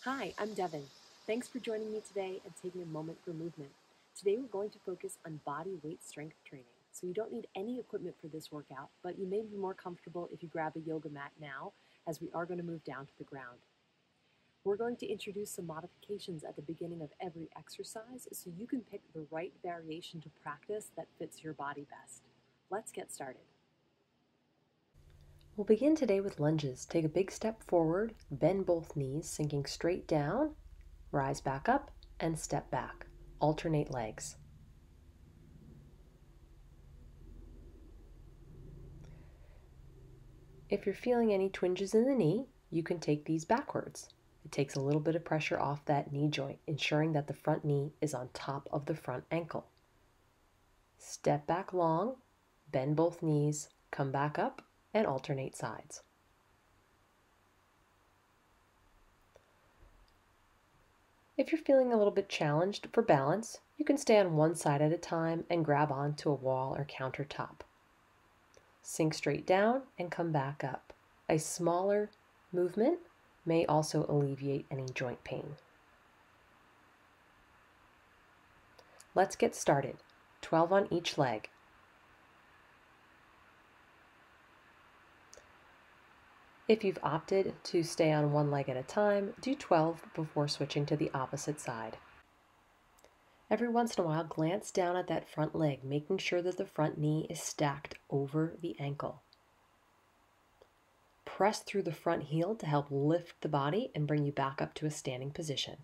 Hi, I'm Devin. Thanks for joining me today and taking a moment for movement. Today we're going to focus on body weight strength training. So you don't need any equipment for this workout, but you may be more comfortable if you grab a yoga mat now, as we are going to move down to the ground. We're going to introduce some modifications at the beginning of every exercise so you can pick the right variation to practice that fits your body best. Let's get started. We'll begin today with lunges. Take a big step forward, bend both knees, sinking straight down, rise back up, and step back. Alternate legs. If you're feeling any twinges in the knee, you can take these backwards. It takes a little bit of pressure off that knee joint, ensuring that the front knee is on top of the front ankle. Step back long, bend both knees, come back up, and alternate sides. If you're feeling a little bit challenged for balance, you can stay on one side at a time and grab onto a wall or countertop. Sink straight down and come back up. A smaller movement may also alleviate any joint pain. Let's get started. 12 on each leg. If you've opted to stay on one leg at a time, do 12 before switching to the opposite side. Every once in a while, glance down at that front leg, making sure that the front knee is stacked over the ankle. Press through the front heel to help lift the body and bring you back up to a standing position.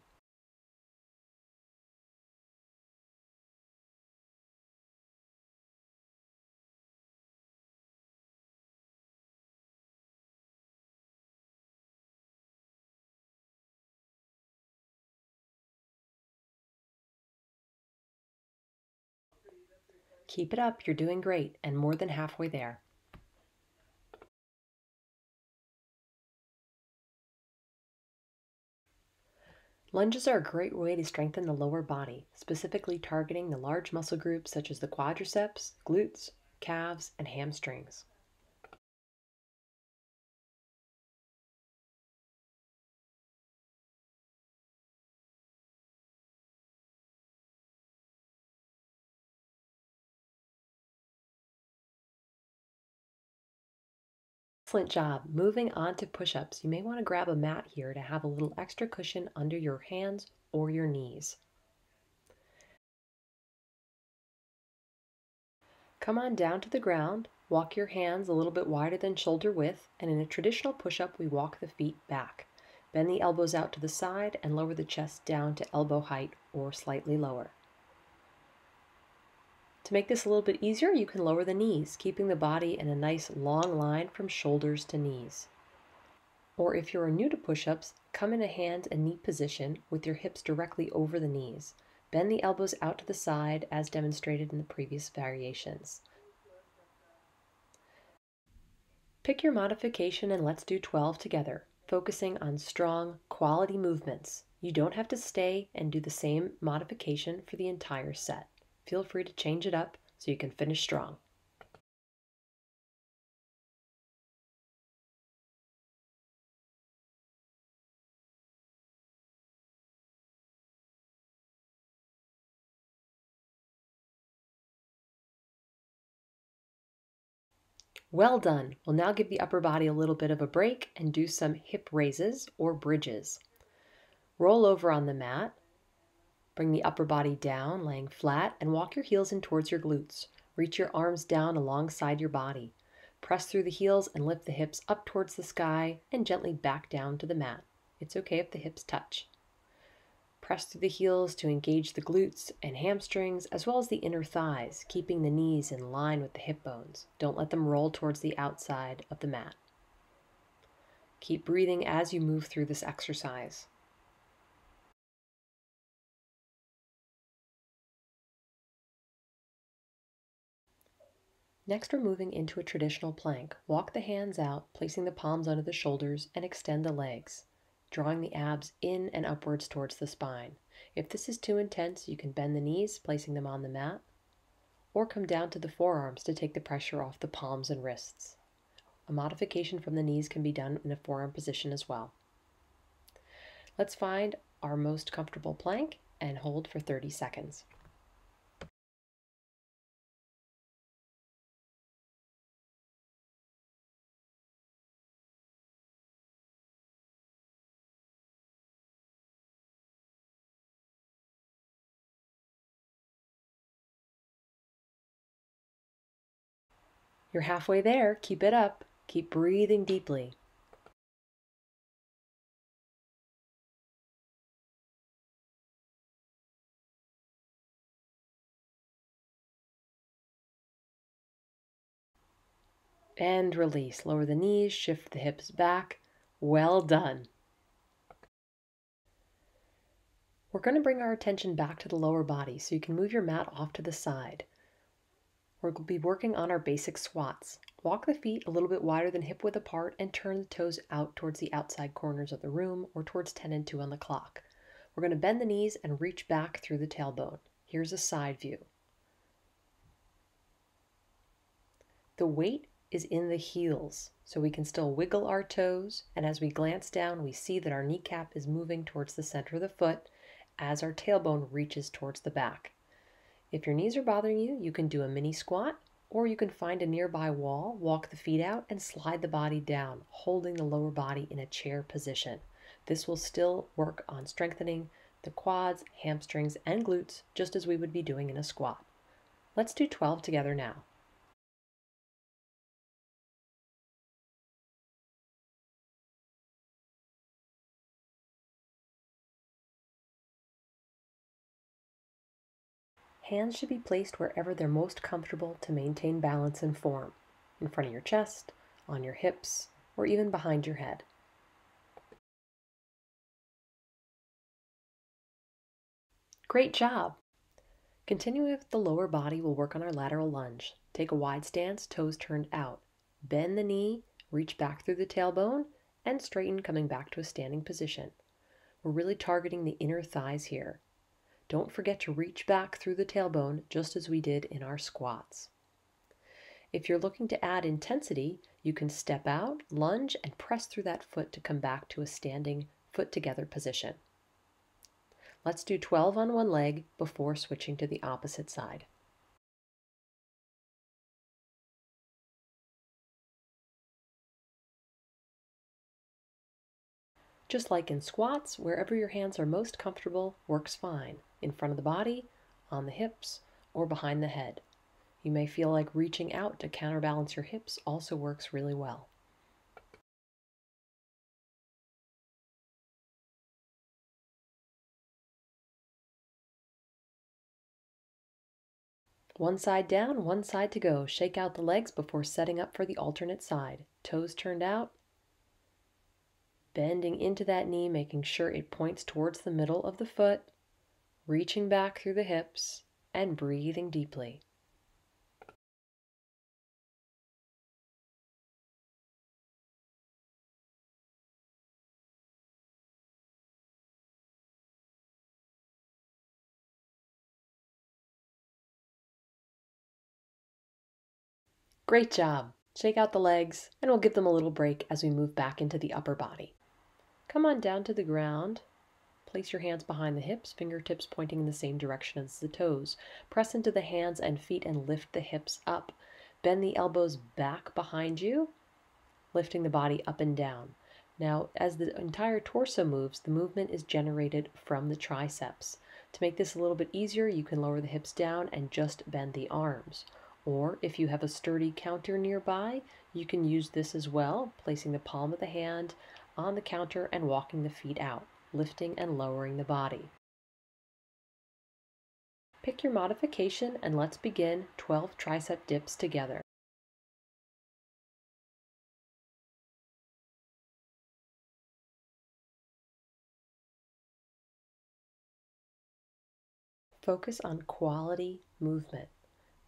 Keep it up, you're doing great, and more than halfway there. Lunges are a great way to strengthen the lower body, specifically targeting the large muscle groups such as the quadriceps, glutes, calves, and hamstrings. Excellent job. Moving on to push-ups, you may want to grab a mat here to have a little extra cushion under your hands or your knees. Come on down to the ground, walk your hands a little bit wider than shoulder width, and in a traditional push-up, we walk the feet back. Bend the elbows out to the side and lower the chest down to elbow height or slightly lower. To make this a little bit easier, you can lower the knees, keeping the body in a nice long line from shoulders to knees. Or if you're new to push-ups, come in a hand and knee position with your hips directly over the knees. Bend the elbows out to the side as demonstrated in the previous variations. Pick your modification and let's do 12 together, focusing on strong, quality movements. You don't have to stay and do the same modification for the entire set. Feel free to change it up so you can finish strong. Well done. We'll now give the upper body a little bit of a break and do some hip raises or bridges. Roll over on the mat. Bring the upper body down, laying flat, and walk your heels in towards your glutes. Reach your arms down alongside your body. Press through the heels and lift the hips up towards the sky and gently back down to the mat. It's okay if the hips touch. Press through the heels to engage the glutes and hamstrings as well as the inner thighs, keeping the knees in line with the hip bones. Don't let them roll towards the outside of the mat. Keep breathing as you move through this exercise. Next, we're moving into a traditional plank. Walk the hands out, placing the palms under the shoulders, and extend the legs, drawing the abs in and upwards towards the spine. If this is too intense, you can bend the knees, placing them on the mat, or come down to the forearms to take the pressure off the palms and wrists. A modification from the knees can be done in a forearm position as well. Let's find our most comfortable plank and hold for 30 seconds. You're halfway there. Keep it up. Keep breathing deeply. And release. Lower the knees, shift the hips back. Well done. We're going to bring our attention back to the lower body, so you can move your mat off to the side. We'll be working on our basic squats. Walk the feet a little bit wider than hip width apart and turn the toes out towards the outside corners of the room or towards 10 and 2 on the clock. We're going to bend the knees and reach back through the tailbone. Here's a side view. The weight is in the heels, so we can still wiggle our toes, and as we glance down, we see that our kneecap is moving towards the center of the foot as our tailbone reaches towards the back. If your knees are bothering you, you can do a mini squat, or you can find a nearby wall, walk the feet out, and slide the body down, holding the lower body in a chair position. This will still work on strengthening the quads, hamstrings, and glutes, just as we would be doing in a squat. Let's do 12 together now. Hands should be placed wherever they're most comfortable to maintain balance and form, in front of your chest, on your hips, or even behind your head. Great job! Continuing with the lower body, we'll work on our lateral lunge. Take a wide stance, toes turned out. Bend the knee, reach back through the tailbone, and straighten, coming back to a standing position. We're really targeting the inner thighs here. Don't forget to reach back through the tailbone, just as we did in our squats. If you're looking to add intensity, you can step out, lunge, and press through that foot to come back to a standing foot together position. Let's do 12 on one leg before switching to the opposite side. Just like in squats, wherever your hands are most comfortable works fine, in front of the body, on the hips, or behind the head. You may feel like reaching out to counterbalance your hips also works really well. One side down, one side to go. Shake out the legs before setting up for the alternate side. Toes turned out, bending into that knee, making sure it points towards the middle of the foot, reaching back through the hips, and breathing deeply. Great job! Shake out the legs, and we'll give them a little break as we move back into the upper body. Come on down to the ground. Place your hands behind the hips, fingertips pointing in the same direction as the toes. Press into the hands and feet and lift the hips up. Bend the elbows back behind you, lifting the body up and down. Now, as the entire torso moves, the movement is generated from the triceps. To make this a little bit easier, you can lower the hips down and just bend the arms. Or if you have a sturdy counter nearby, you can use this as well, placing the palm of the hand on the counter and walking the feet out, lifting and lowering the body. Pick your modification and let's begin 12 tricep dips together. Focus on quality movement.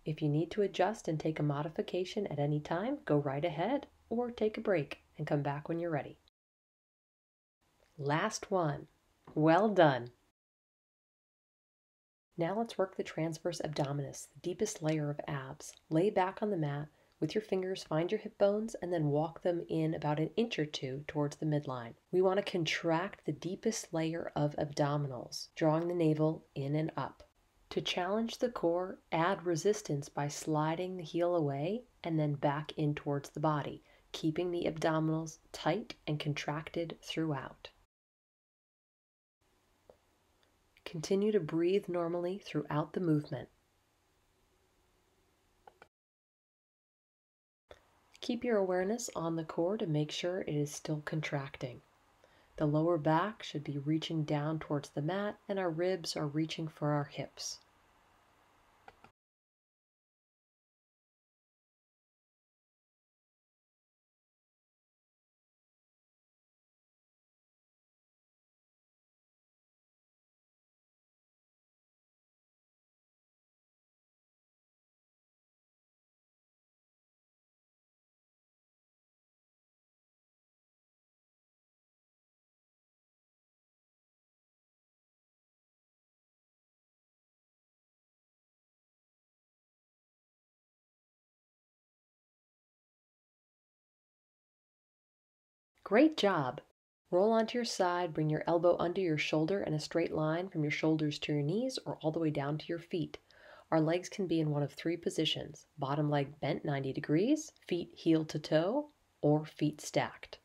If you need to adjust and take a modification at any time, go right ahead or take a break and come back when you're ready. Last one. Well done. Now let's work the transverse abdominis, the deepest layer of abs. Lay back on the mat, With your fingers, find your hip bones and then walk them in about an inch or two towards the midline. We want to contract the deepest layer of abdominals, drawing the navel in and up. To challenge the core, add resistance by sliding the heel away and then back in towards the body, keeping the abdominals tight and contracted throughout. Continue to breathe normally throughout the movement. Keep your awareness on the core to make sure it is still contracting. The lower back should be reaching down towards the mat and our ribs are reaching for our hips. Great job! Roll onto your side, bring your elbow under your shoulder in a straight line from your shoulders to your knees or all the way down to your feet. Our legs can be in one of three positions: bottom leg bent 90 degrees, feet heel to toe, or feet stacked.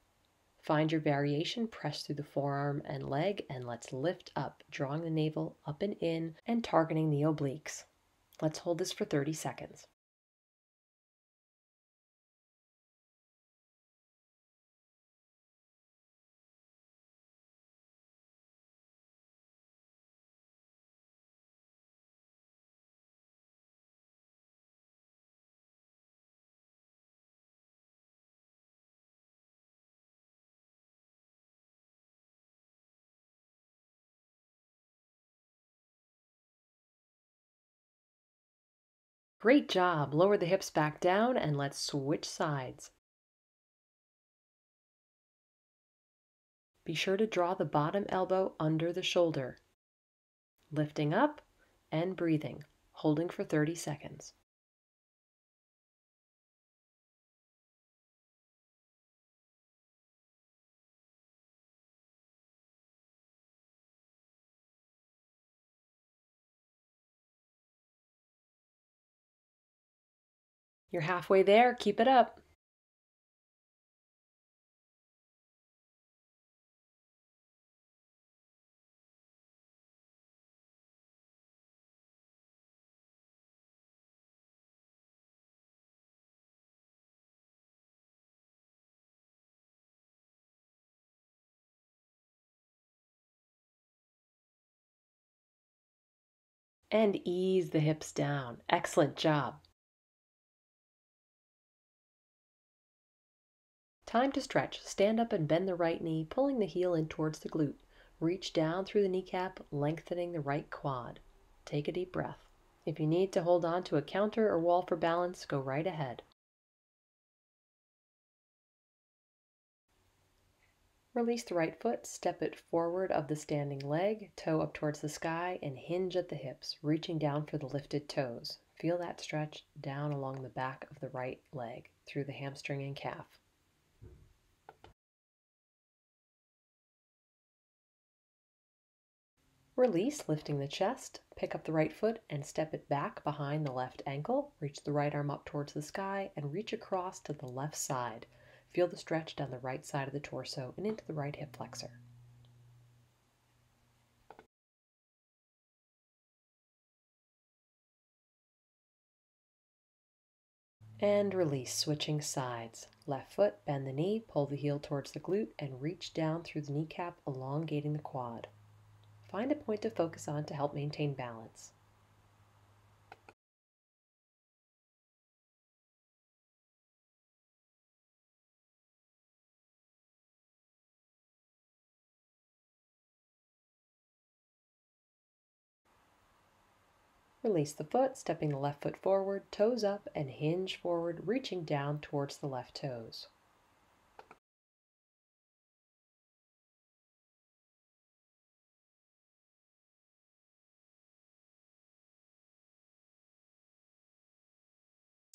Find your variation, press through the forearm and leg, and let's lift up, drawing the navel up and in and targeting the obliques. Let's hold this for 30 seconds. Great job! Lower the hips back down and let's switch sides. Be sure to draw the bottom elbow under the shoulder. Lifting up and breathing, holding for 30 seconds. You're halfway there, keep it up. And ease the hips down. Excellent job. Time to stretch. Stand up and bend the right knee, pulling the heel in towards the glute. Reach down through the kneecap, lengthening the right quad. Take a deep breath. If you need to hold on to a counter or wall for balance, go right ahead. Release the right foot, step it forward of the standing leg, toe up towards the sky, and hinge at the hips, reaching down for the lifted toes. Feel that stretch down along the back of the right leg, through the hamstring and calf. Release, lifting the chest, pick up the right foot and step it back behind the left ankle, reach the right arm up towards the sky, and reach across to the left side. Feel the stretch down the right side of the torso and into the right hip flexor. And release, switching sides. Left foot, bend the knee, pull the heel towards the glute, and reach down through the kneecap, elongating the quad. Find a point to focus on to help maintain balance. Release the foot, stepping the left foot forward, toes up, and hinge forward, reaching down towards the left toes.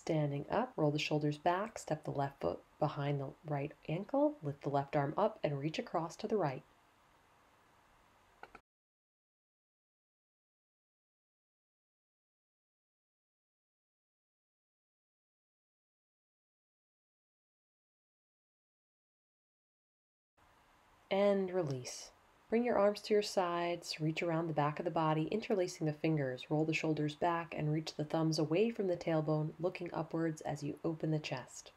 Standing up, roll the shoulders back, step the left foot behind the right ankle, lift the left arm up and reach across to the right. And release. Bring your arms to your sides, reach around the back of the body, interlacing the fingers, roll the shoulders back and reach the thumbs away from the tailbone, looking upwards as you open the chest.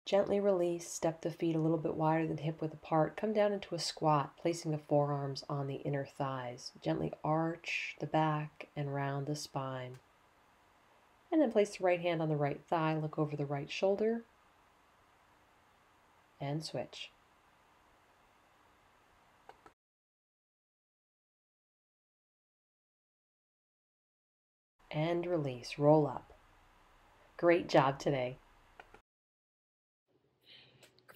Gently release, step the feet a little bit wider than hip width apart, come down into a squat, placing the forearms on the inner thighs. Gently arch the back and round the spine. And then place the right hand on the right thigh, look over the right shoulder, and switch. And release, roll up. Great job today.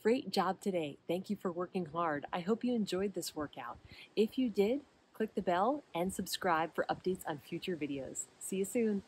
Great job today. Thank you for working hard. I hope you enjoyed this workout. If you did, click the bell and subscribe for updates on future videos. See you soon.